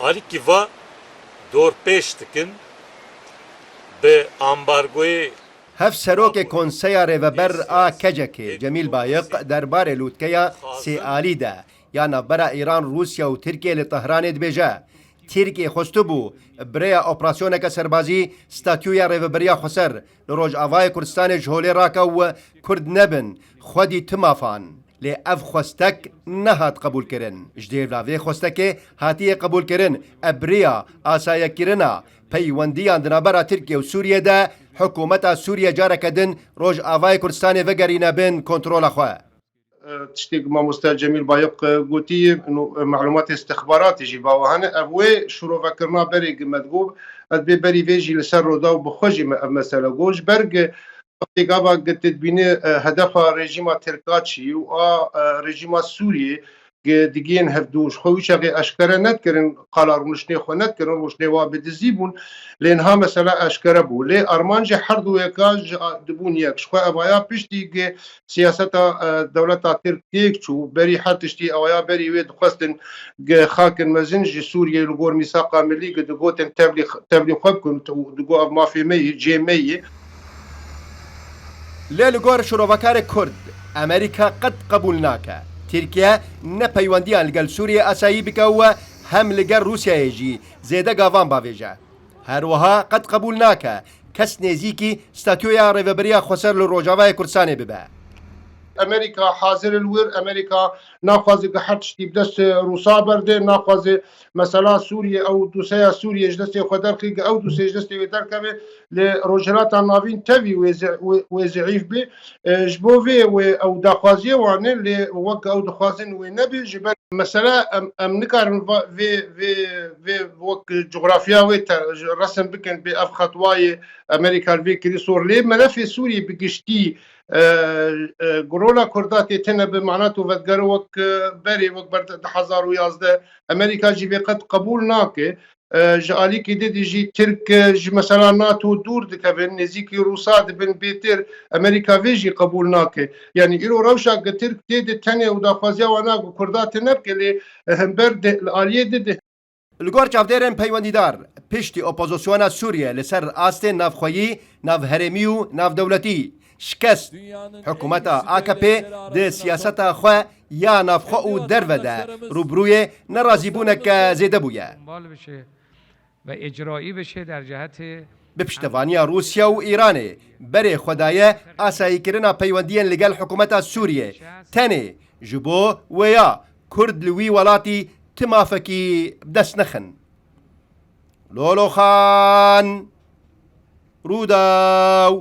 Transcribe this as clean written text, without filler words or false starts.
Aliki va dor pêş dikin bi ambargoyê هف سروک کنسیا ریوبر آ کجکی جمیل بایق درباره لوتکیا سی آلی ده یا نبرا ایران روسیا و ترکیه لطهران دبیجه ترکیه خستو بو بریا اپراسیون که سربازی ستاتیویا ریوبریا خسر لروج آوای کردستان جهولی راکا و کرد نبن خودی تمافان لی اف خستک نهات قبول کرن جدیر لاوی خستک هاتی قبول کرن ابریا آسایا کرنا پیوندیان دنابرا ترکیه و سوریه ده حکومت سوریه جاره کدن روج آوای کردستان وگرینه بین کنترول خواه تشتي مامۆستا جەمیل بایق گوتی معلومات استخباراتي جی باوهانه اوی شروع فکرنا بری گمدگو ادبی بری ویجی لسر رودا و بخوجی مثلا گوش برگ اقتقابا قد بینه هدف رژیم ترکاچی و رژیم سوریه دیگین هفدوش خویش اگه اشکره ندکرن قالار ونشنی خو ندکرن ونشنی وا بدزیبون لینها مثلا اشکره بو لی ارمانج هر دو یکاج دبون یک شخو اویا پشتی که سیاست دولت ترکیه چو بری حتشتی اویا بری وید خواستن خاکن مزنج سوریه لگور میثاق ملی که دگوتن تبلیغ خوب کن دگو مافی می جی می لێلگۆر شۆڕۆڤەکارێک کورد ئەمریکا قەت قبول ناکە تورکیا نەپەیوەندیان لەگەڵ سووریە ئاسایی بکەوە هەم لەگەڵ رووسایەژی زێدە گاوان باوێژە هەروەها قەت قبول ناکە کەس نێزیکی ستاتیۆیا ڕێڤەبەریا خۆسەر لە ڕۆژاوای کوردستانê bibe امریکا حاضر الور امریکا ناخوازی که هر چی بدست روسا برده ناخوازی مثلا سوریه او دوسیا سوریه جدست خودر کی او دوسیا جدست ودر کبه ل روجرات ناوین توی و ضعیف به جبوی و او داخوازی وانه ل وق او دخوازن و نبی جبر مثلا ام نکارن و وق جغرافیا و رسم بکن به اف خطوای امریکا وی کلی سورلی ملف سوریه بگشتی گرولا کرداتی تنه به معنات و ودگر وک بری وک برد 2011 امریکا جی به قد قبول ناکه جالی کی دیدی جی ترک جی مثلا ناتو دور دکبن نزیکی روسا دبن بیتر امریکا ویجی قبول ناکه یعنی ایرو روشا ترک دیدی تنه و داخوازیا و ناگو کردات نبکلی هم برد الالیه دیدی لگۆر چاودێرن پەیوەندیدار پشتی ئۆپۆزیسیۆنە سووریە لەسەر ئاستێ ناوخۆیی ناوهەرێمی و ناودەوڵەتی شکست حکوومەتە ئاکەپێ دێ سیاسەتە خوێ یا نافخۆ و دەرڤەدە ڕوبروویێ نەڕازیبوونەکە زێدە بووە و اجرایی بشه در جهت بە پشتەوانیە رووسیا و ئیرانێ بەرێ خۆدایە ئاساییکردنا پەیوەندیان لەگەڵ حکوومەتە سووریێ تەنێ ji بۆ وەیە کورد لوی وڵاتی تمافەکی دەست نەخن لۆلۆخان ڕووداو